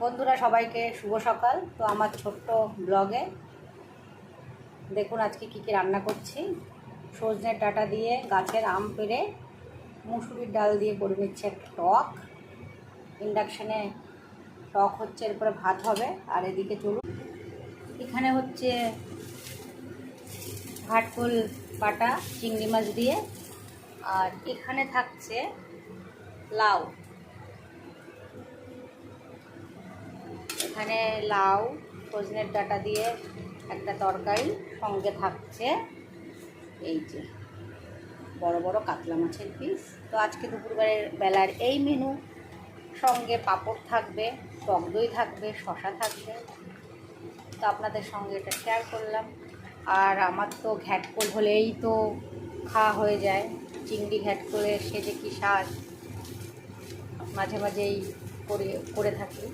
বন্ধুরা সবাইকে শুভ সকাল। তো আমার ছোট্ট ব্লগে দেখুন আজকে কী কী রান্না করছি। সজনের ডাঁটা দিয়ে গাছের আম পেড়ে মুসুরির ডাল দিয়ে করে নিচ্ছে একটা টক। ইন্ডাকশানে টক হচ্ছে, এরপরে ভাত হবে। আর এদিকে চলুন, এখানে হচ্ছে ভাটফুল বাটা চিংড়ি মাছ দিয়ে, আর এখানে থাকছে লাউ। এখানে লাউ সজনের ডাঁটা দিয়ে একটা তরকারি, সঙ্গে থাকছে এই যে বড় বড় কাতলা মাছের পিস। তো আজকে দুপুরবেলার বেলার এই মেনু, সঙ্গে পাঁপড় থাকবে, টক দই থাকবে, শশা থাকবে। তো আপনাদের সঙ্গে এটা শেয়ার করলাম। আর আমার তো ঘ্যাটকোল হলেই তো খাওয়া হয়ে যায়। চিংড়ি ঘ্যাটকোলের সে যে কী স্বাদ, মাঝে মাঝেই করে থাকি।